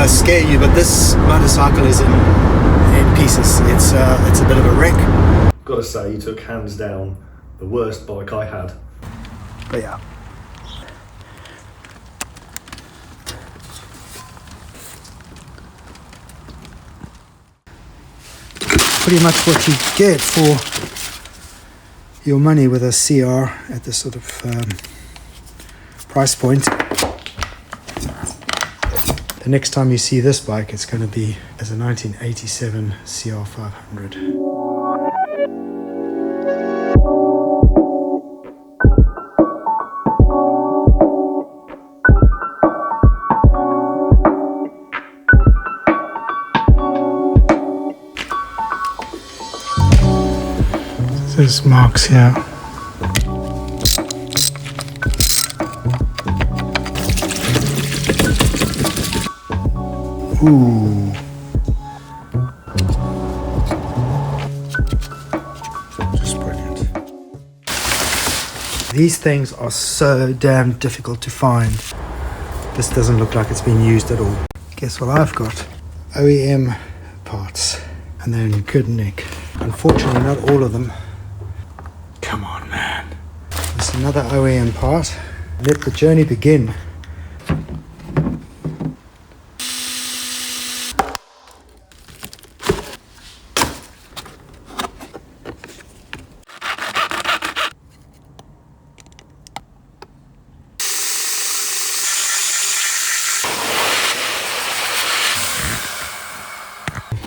scare you, but this motorcycle is in pieces. It's a bit of a wreck. Gotta say, you took hands down the worst bike I had. But yeah. Pretty much what you get for your money with a CR at this sort of price point. The next time you see this bike, it's going to be as a 1987 CR500. There's marks here. Ooh. Just brilliant. These things are so damn difficult to find. This doesn't look like it's been used at all. Guess what I've got? OEM parts, and they're in good nick. Unfortunately, not all of them. Come on, man. There's another OEM part. Let the journey begin.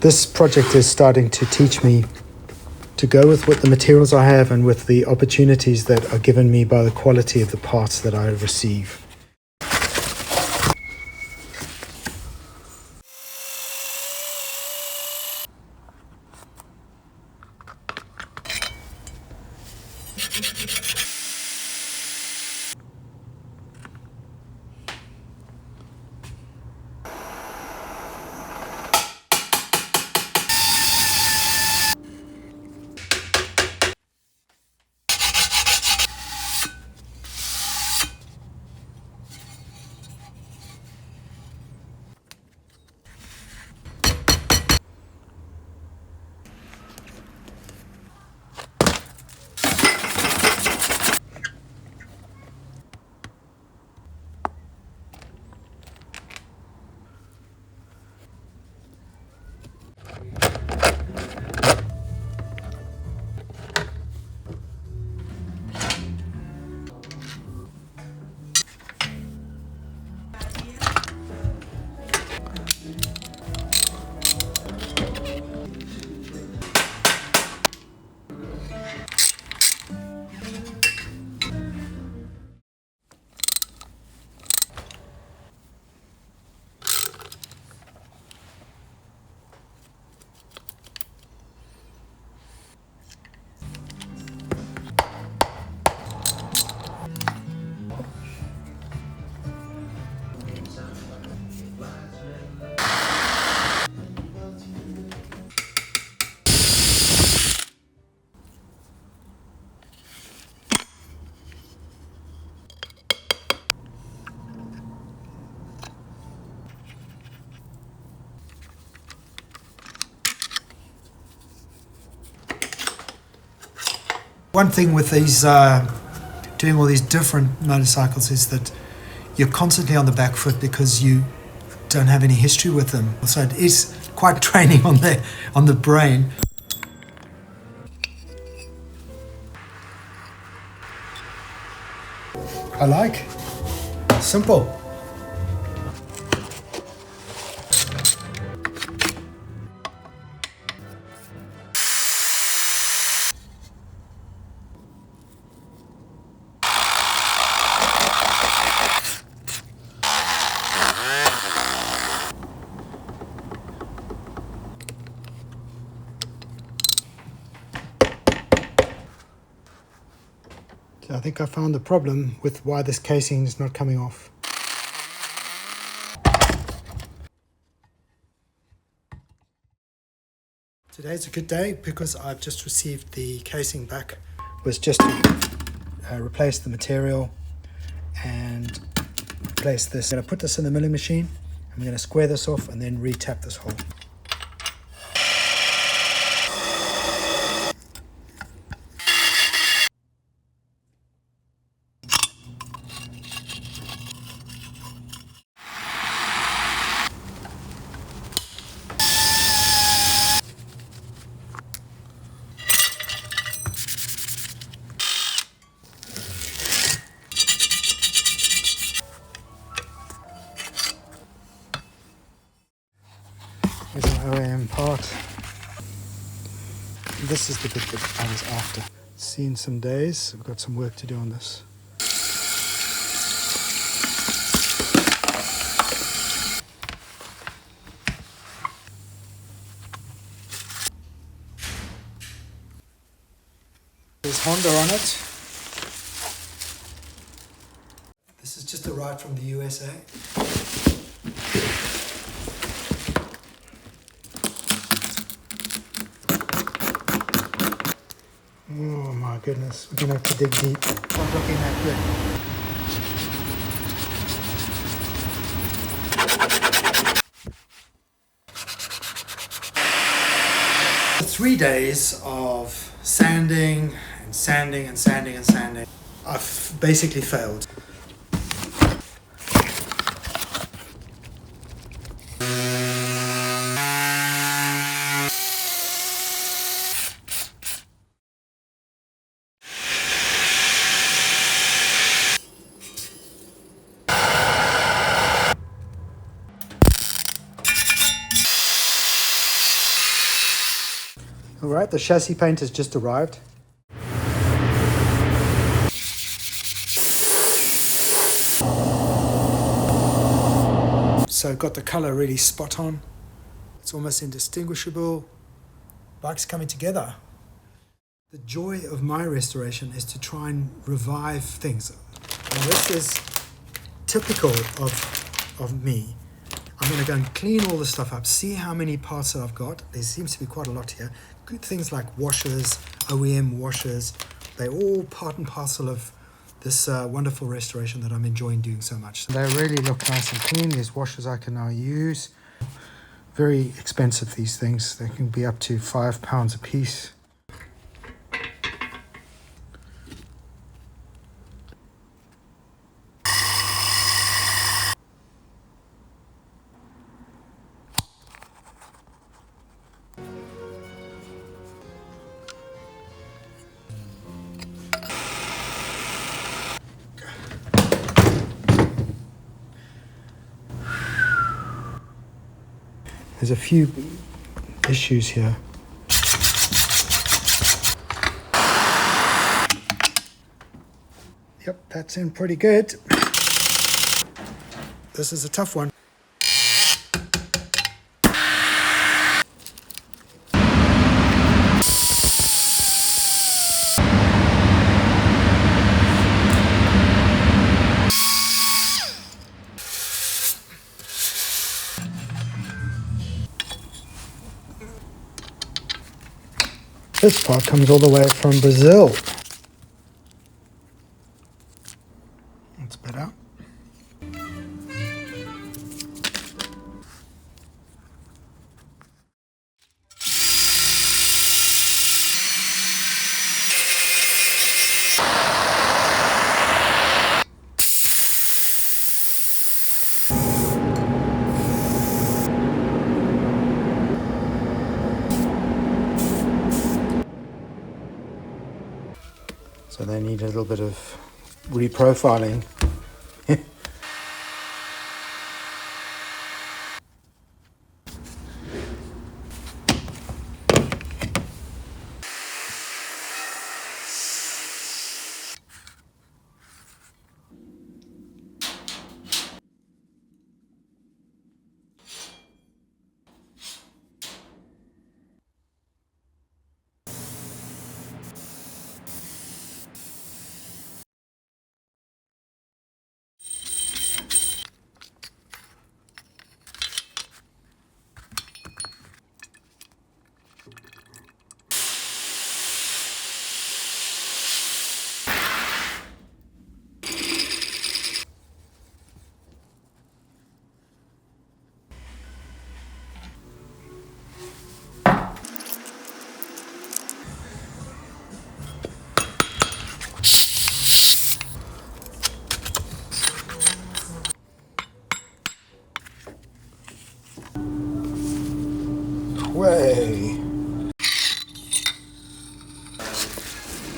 This project is starting to teach me to go with what the materials I have and with the opportunities that are given me by the quality of the parts that I receive. One thing with these, doing all these different motorcycles is that you're constantly on the back foot because you don't have any history with them. So it is quite training on the brain. I like. Simple. I think I found the problem with why this casing is not coming off. Today's a good day because I've just received the casing back. It was just to replace the material and replace this. I'm going to put this in the milling machine I'm going to square this off and then re-tap this hole. Here's an OEM part. This is the bit that I was after. Seen some days. I've got some work to do on this. There's Honda on it. This has just arrived from the USA. Oh my goodness, we're gonna have to dig deep. It's not looking that good. For 3 days of sanding and sanding and sanding and sanding, I've basically failed. All right, the chassis paint has just arrived. So got the color really spot on. It's almost indistinguishable. Bike's coming together. The joy of my restoration is to try and revive things. Now this is typical of me. I'm going to go and clean all this stuff up, see how many parts that I've got. There seems to be quite a lot here. Good things like washers, OEM washers. They're all part and parcel of this wonderful restoration that I'm enjoying doing so much. They really look nice and clean. These washers I can now use. Very expensive, these things. They can be up to £5 a piece. There's a few issues here. Yep, that's in pretty good. This is a tough one. This part comes all the way from Brazil. That's better. So they need a little bit of reprofiling.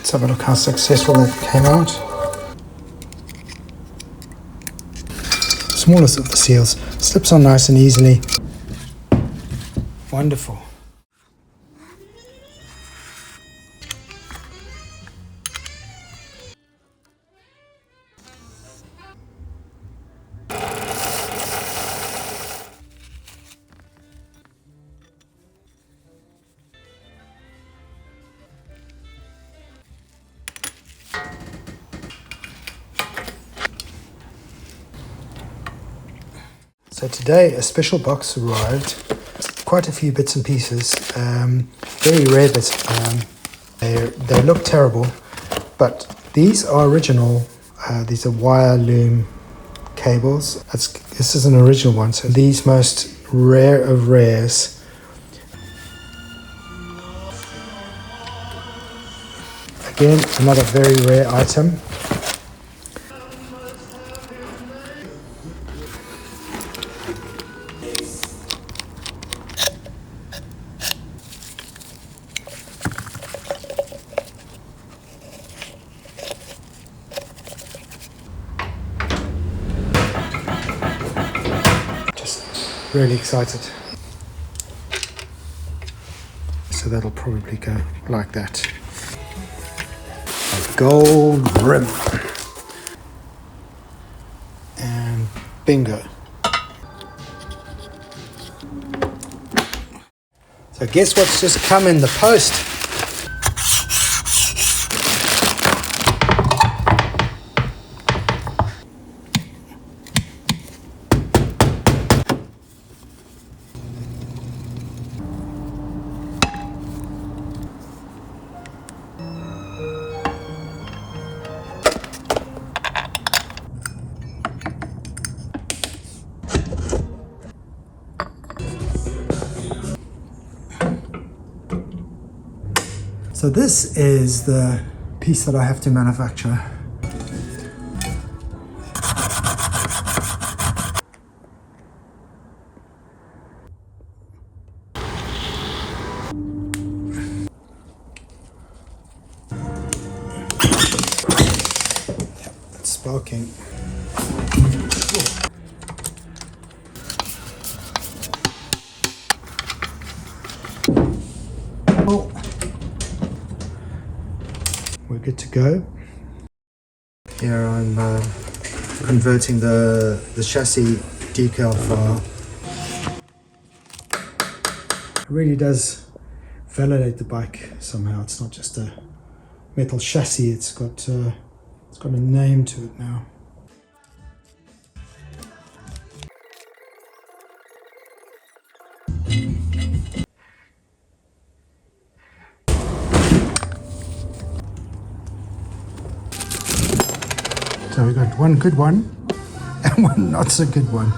Let's have a look how successful that came out. Smallest of the seals. Slips on nice and easily. Wonderful. So today a special box arrived, quite a few bits and pieces, very rare bits. They look terrible, but these are original. These are wire loom cables. This is an original one, so these most rare of rares. Again, another very rare item. Really excited. So that'll probably go like that. A gold rim. And bingo. So guess what's just come in the post? So this is the piece that I have to manufacture. Yep, it's sparking. Oh. We're good to go. Here I'm converting the chassis decal file. It really does validate the bike somehow. It's not just a metal chassis. It's got a name to it now. So we've got one good one and one not so good one.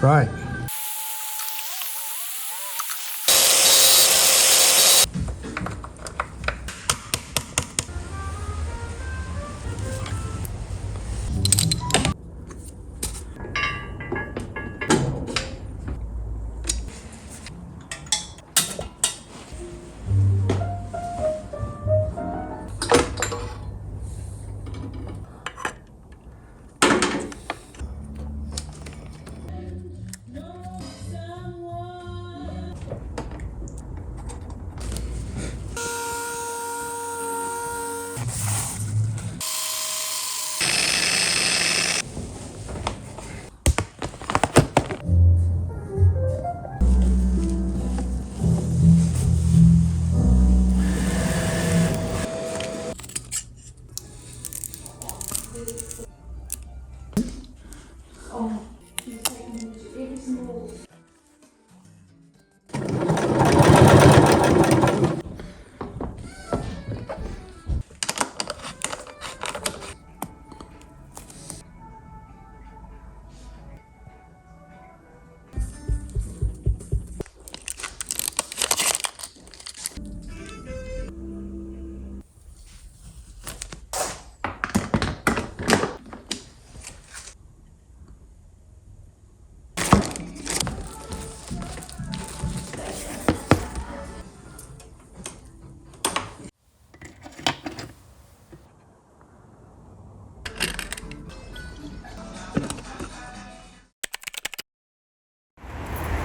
Right.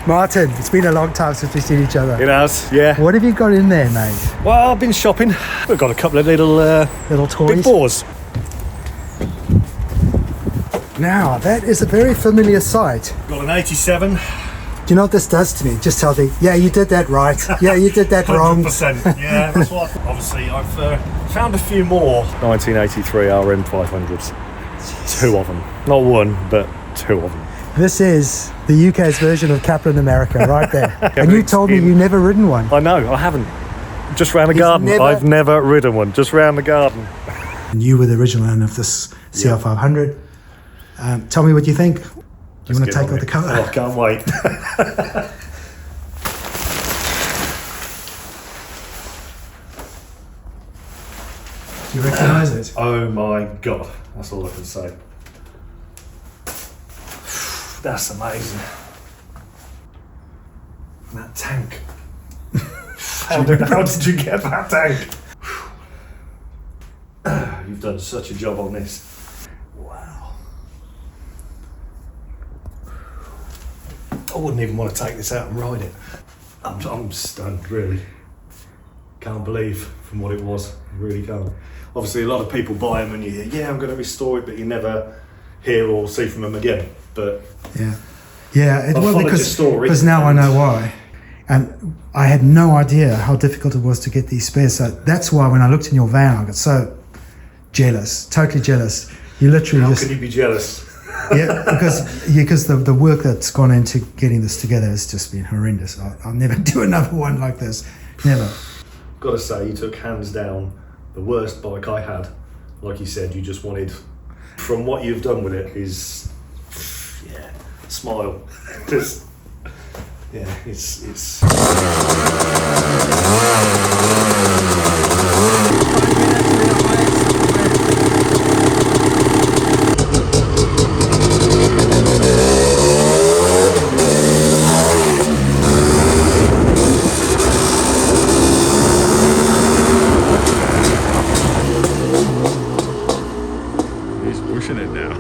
Martin, it's been a long time since we've seen each other. It has, yeah. What have you got in there, mate? Well, I've been shopping. We've got a couple of Little toys. big bores. Now, that is a very familiar sight. Got an 87. Do you know what this does to me? It just tells me, yeah, you did that right. Yeah, you did that wrong. 100%. Yeah, that's what. Obviously, I've found a few more 1983 RM500s. Two of them. Not one, but two of them. This is the UK's version of Captain America right there. And you told me you've never ridden one. I know, I haven't. Just round the garden. I've never ridden one. Just round the garden. And you were the original owner of this CR500. Tell me what you think. Do you want to take off the cover? Oh, I can't wait. Do you recognise it? Oh my God. That's all I can say. That's amazing. And that tank. How did you get that tank? You've done such a job on this. Wow. I wouldn't even want to take this out and ride it. I'm stunned, really. Can't believe from what it was. Really can't. Obviously, a lot of people buy them and you hear, yeah, I'm going to restore it, but you never hear or see from them again. But yeah, because now I know why. And I had no idea how difficult it was to get these spares. So that's why when I looked in your van, I got so jealous, totally jealous. You literally How can you be jealous? Yeah, because the work that's gone into getting this together has just been horrendous. I'll never do another one like this. Never. Got to say, you took hands down the worst bike I had. Like you said, you just wanted. From what you've done with it is, yeah, smile. Just, yeah, it's. He's pushing it now.